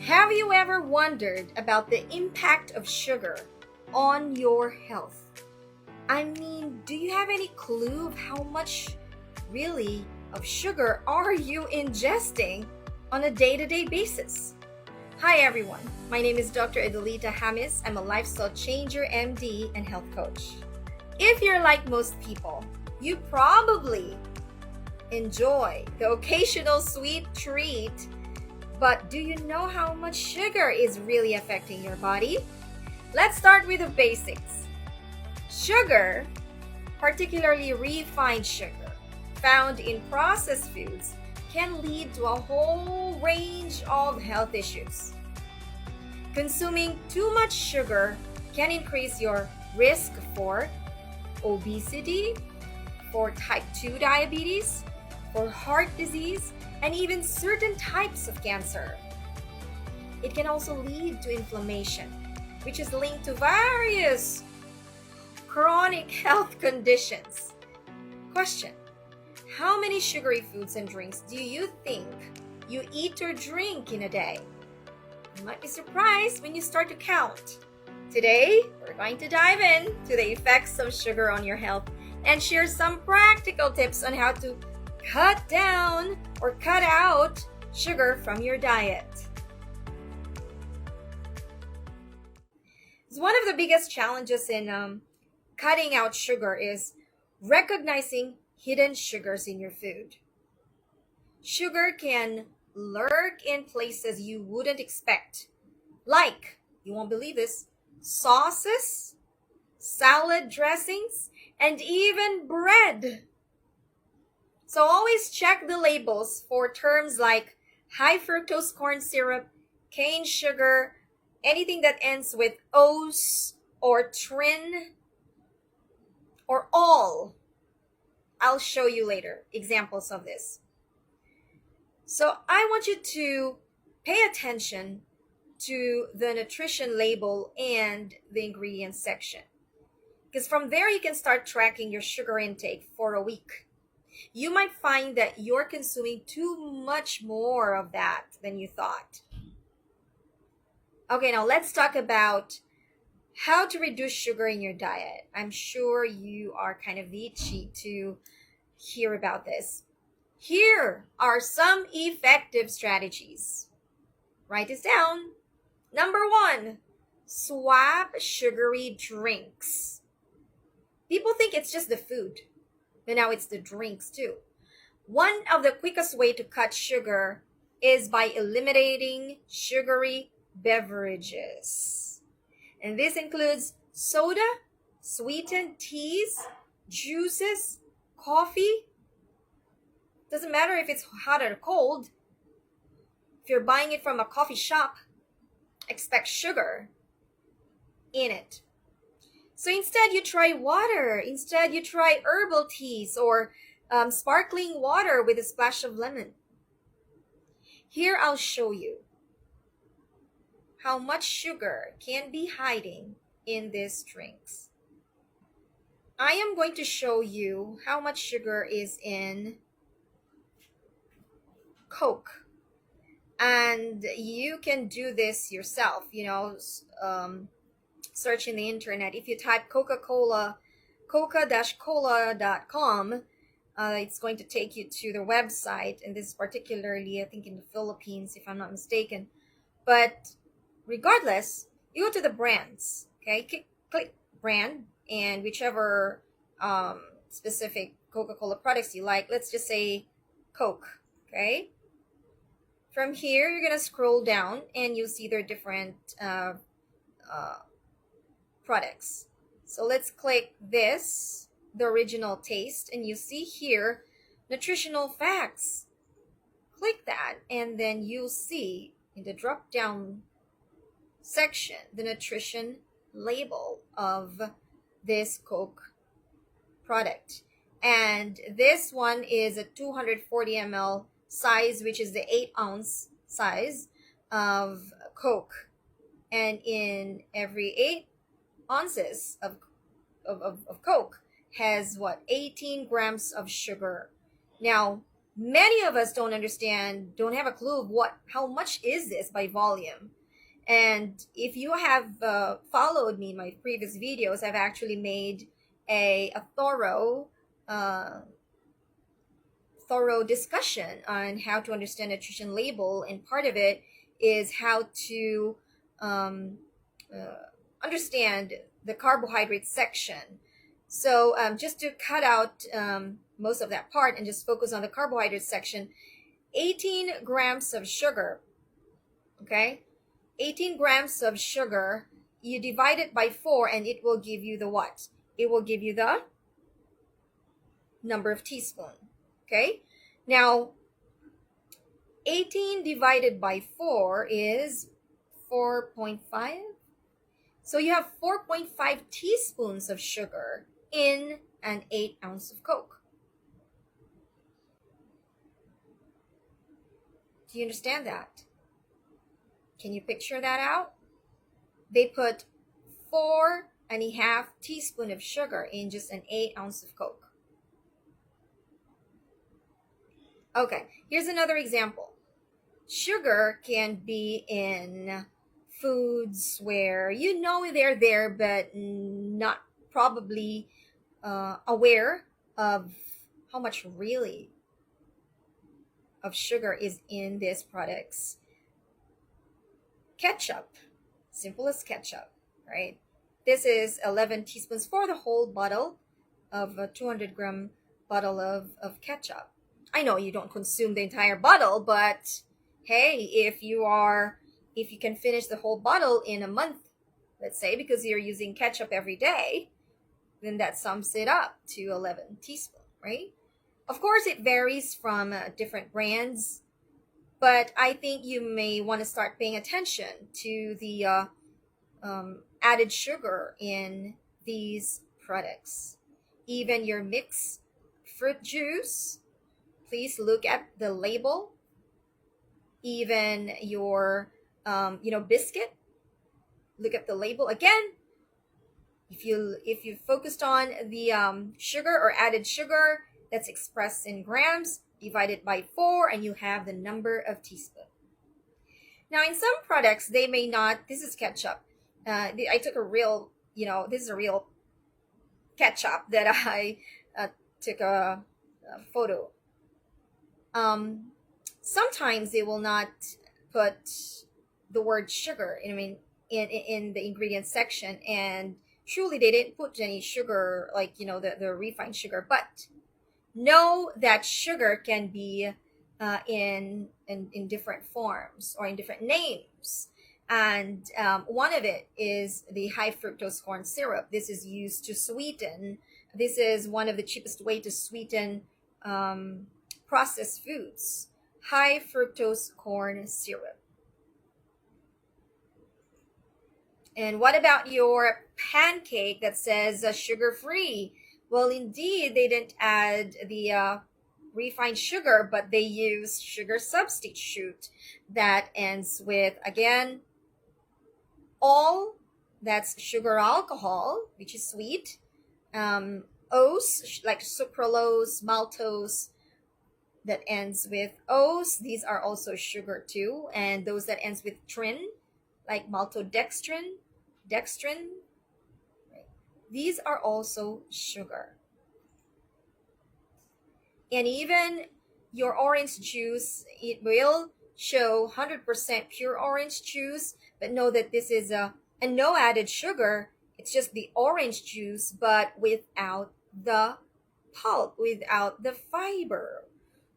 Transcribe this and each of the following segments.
Have you ever wondered about the impact of sugar on your health? I mean, do you have any clue of how much really of sugar are you ingesting on a day-to-day basis? Hi everyone, my name is Dr. Adelita Hamis. I'm a lifestyle changer, MD, and health coach. If you're like most people, you probably enjoy the occasional sweet treat, but do you know how much sugar is really affecting your body? Let's start with the basics. Sugar, particularly refined sugar, found in processed foods, can lead to a whole range of health issues. Consuming too much sugar can increase your risk for obesity, for type 2 diabetes, for heart disease, and even certain types of cancer. It can also lead to inflammation, which is linked to various chronic health conditions. Question: how many sugary foods and drinks do you think you eat or drink in a day? You might be surprised when you start to count. Today, we're going to dive in to the effects of sugar on your health and share some practical tips on how to cut down or cut out sugar from your diet. So one of the biggest challenges in cutting out sugar is recognizing hidden sugars in your food. Sugar can lurk in places you wouldn't expect, like, you won't believe this, sauces, salad dressings, and even bread. So always check the labels for terms like high fructose corn syrup, cane sugar, anything that ends with ose or trin or all. I'll show you later examples of this. So I want you to pay attention to the nutrition label and the ingredients section, because from there you can start tracking your sugar intake for a week. You might find that you're consuming too much more of that than you thought. Okay, now let's talk about how to reduce sugar in your diet. I'm sure you are kind of itchy to hear about this. Here are some effective strategies. Write this down. Number 1, swap sugary drinks. People think it's just the food, but now it's the drinks too. One of the quickest way to cut sugar is by eliminating sugary beverages. And this includes soda, sweetened teas, juices, coffee. Doesn't matter if it's hot or cold. If you're buying it from a coffee shop, expect sugar in it. So instead you try water. Instead you try herbal teas or sparkling water with a splash of lemon. Here I'll show you how much sugar can be hiding in these drinks. I am going to show you how much sugar is in Coke. And you can do this yourself, search in the internet. If you type Coca-Cola, coca-cola.com, it's going to take you to their website. And this is particularly, I think, in the Philippines, if I'm not mistaken. But regardless, you go to the brands, okay? Click brand and whichever specific Coca-Cola products you like. Let's just say Coke, okay? From here, you're going to scroll down and you'll see their different products. So let's click this, the original taste, and you see here, nutritional facts. Click that, and then you'll see in the drop-down section, the nutrition label of this Coke product. And this one is a 240 ml size, which is the 8-ounce size of Coke. And in every 8 ounces of Coke has 18 grams of sugar. Now, Many of us don't understand, don't have a clue of how much is this by volume. And if you have followed me in my previous videos, I've actually made a uh, thorough discussion on how to understand nutrition label, and part of it is how to um, understand the carbohydrate section. So just to cut out most of that part and just focus on the carbohydrate section, 18 grams of sugar, okay? 18 grams of sugar, you divide it by 4 and it will give you the what? It will give you the number of teaspoon, okay? Now, 18 divided by 4 is 4.5. So you have 4.5 teaspoons of sugar in an 8 ounce of Coke. Do you understand that? Can you picture that out? They put 4.5 teaspoon of sugar in just an 8 ounce of Coke. Okay, here's another example. Sugar can be in foods where you know they're there, but not probably aware of how much really of sugar is in these products. Ketchup, simple as ketchup, right? This is 11 teaspoons for the whole bottle of a 200-gram bottle of ketchup. I know you don't consume the entire bottle, but hey, if you can finish the whole bottle in a month, let's say, because you're using ketchup every day, then that sums it up to 11 teaspoons, right? Of course, it varies from different brands, but I think you may want to start paying attention to the added sugar in these products. Even your mixed fruit juice, please look at the label. Even your biscuit, look at the label again. If you focused on the sugar or added sugar, that's expressed in grams, divided by 4, and you have the number of teaspoons. Now, in some products, they may not. This is ketchup. I took a real, this is a real ketchup that I took a photo. Sometimes they will not put the word sugar. I mean, in the ingredients section, and truly they didn't put any sugar, like the refined sugar. But know that sugar can be in different forms or in different names. And one of it is the high fructose corn syrup. This is used to sweeten. This is one of the cheapest way to sweeten processed foods. High fructose corn syrup. And what about your pancake that says sugar-free? Well, indeed, they didn't add the refined sugar, but they use sugar substitute that ends with, again, all, that's sugar alcohol, which is sweet, ose, like sucralose, maltose, that ends with ose. These are also sugar too. And those that ends with trin, like maltodextrin, dextrin, right? These are also sugar. And even your orange juice, it will show 100% pure orange juice, but know that this is a no added sugar. It's just the orange juice, but without the pulp, without the fiber,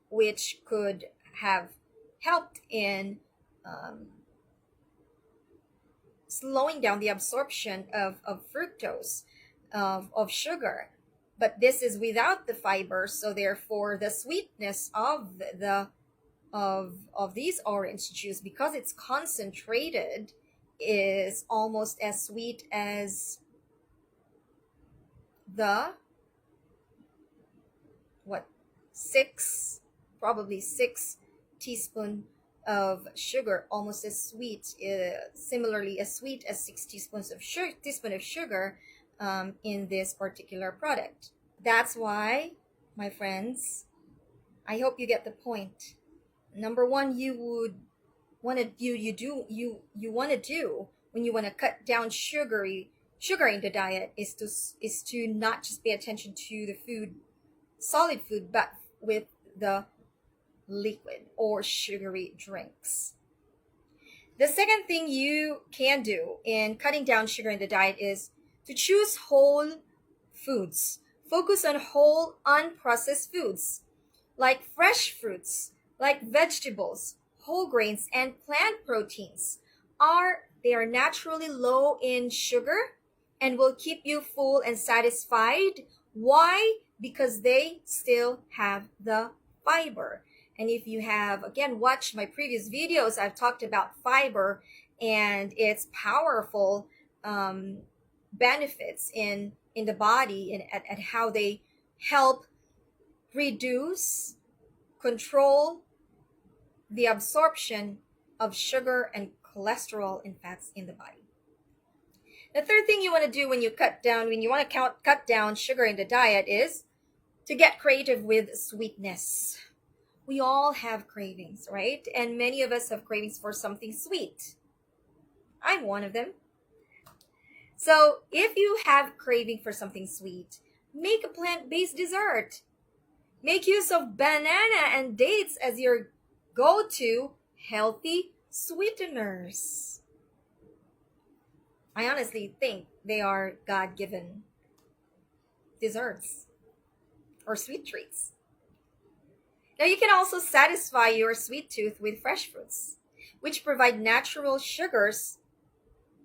which could have helped in slowing down the absorption of fructose, of sugar. But this is without the fiber, so therefore the sweetness of these orange juice, because it's concentrated, is almost as sweet as the probably 6 teaspoon of sugar, almost as sweet, similarly as sweet as 6 teaspoons of sugar in this particular product. That's why, my friends, I hope you get the point. Number one, you would want to you want to do when you want to cut down sugar in the diet is to not just pay attention to the food, solid food, but with the liquid or sugary drinks. The second thing you can do in cutting down sugar in the diet is to choose whole foods. Focus on whole, unprocessed foods like fresh fruits, like vegetables, whole grains, and plant proteins. They are naturally low in sugar and will keep you full and satisfied. Why? Because they still have the fiber. And if you have, again, watched my previous videos, I've talked about fiber and its powerful benefits in the body and at how they help reduce, control the absorption of sugar and cholesterol and fats in the body. The third thing you want to do when you want to cut down sugar in the diet is to get creative with sweetness. We all have cravings, right? And many of us have cravings for something sweet. I'm one of them. So if you have craving for something sweet, make a plant-based dessert. Make use of banana and dates as your go-to healthy sweeteners. I honestly think they are God-given desserts or sweet treats. Now you can also satisfy your sweet tooth with fresh fruits, which provide natural sugars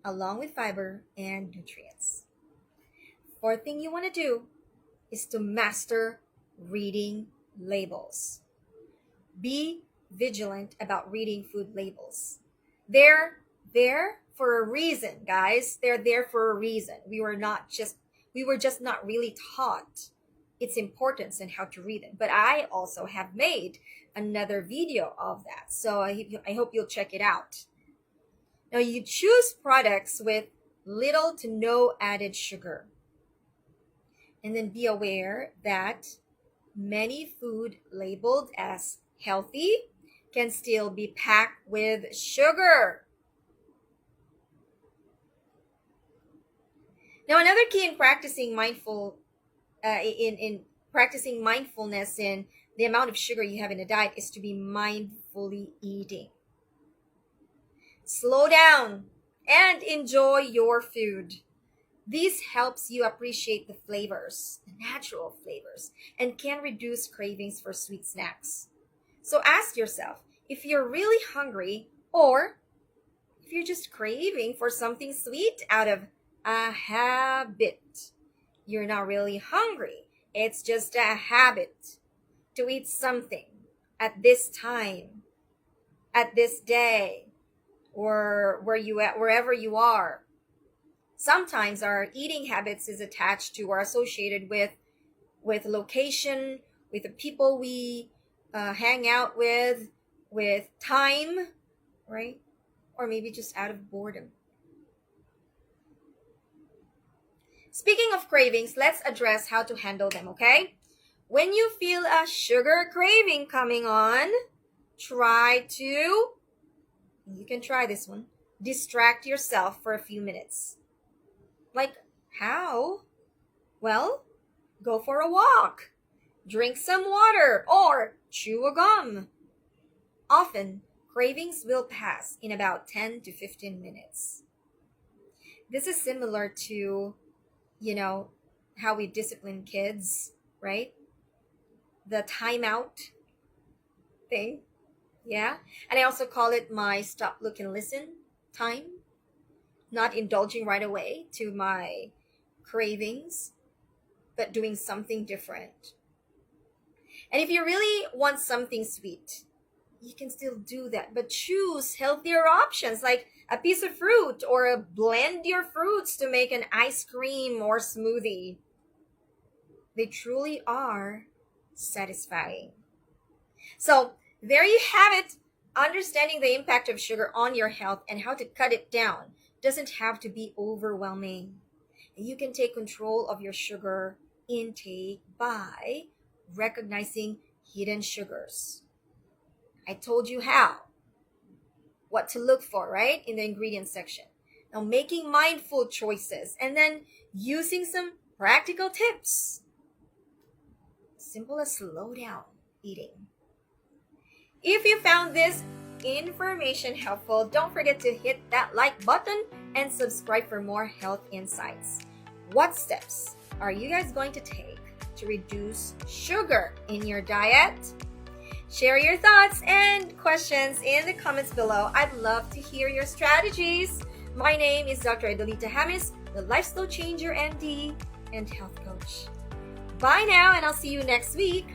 along with fiber and nutrients. Fourth thing you want to do is to master reading labels. Be vigilant about reading food labels. They're there for a reason, guys. They're there for a reason. We were just not really taught its importance and how to read it. But I also have made another video of that. So I hope you'll check it out. Now you choose products with little to no added sugar. And then be aware that many food labeled as healthy can still be packed with sugar. Now another key in practicing practicing mindfulness in the amount of sugar you have in a diet is to be mindfully eating. Slow down and enjoy your food. This helps you appreciate the flavors, the natural flavors, and can reduce cravings for sweet snacks. So ask yourself if you're really hungry or if you're just craving for something sweet out of a habit. You're not really hungry. It's just a habit to eat something at this time, at this day, or wherever you are. Sometimes our eating habits is attached to or associated with location, with the people we hang out with time, right? Or maybe just out of boredom. Speaking of cravings, let's address how to handle them, okay? When you feel a sugar craving coming on, you can try this one, distract yourself for a few minutes. Like how? Well, go for a walk, drink some water, or chew a gum. Often, cravings will pass in about 10 to 15 minutes. This is similar to, how we discipline kids, right? The timeout thing. Yeah. And I also call it my stop, look, and listen time. Not indulging right away to my cravings, but doing something different. And if you really want something sweet, you can still do that, but choose healthier options like a piece of fruit or blend your fruits to make an ice cream or smoothie. They truly are satisfying. So there you have it. Understanding the impact of sugar on your health and how to cut it down doesn't have to be overwhelming. You can take control of your sugar intake by recognizing hidden sugars. I told you how, what to look for, right? In the ingredients section. Now, making mindful choices and then using some practical tips. Simple as slow down eating. If you found this information helpful, don't forget to hit that like button and subscribe for more health insights. What steps are you guys going to take to reduce sugar in your diet? Share your thoughts and questions in the comments below. I'd love to hear your strategies. My name is Dr. Adelita James, the Lifestyle Changer MD and Health Coach. Bye now, and I'll see you next week.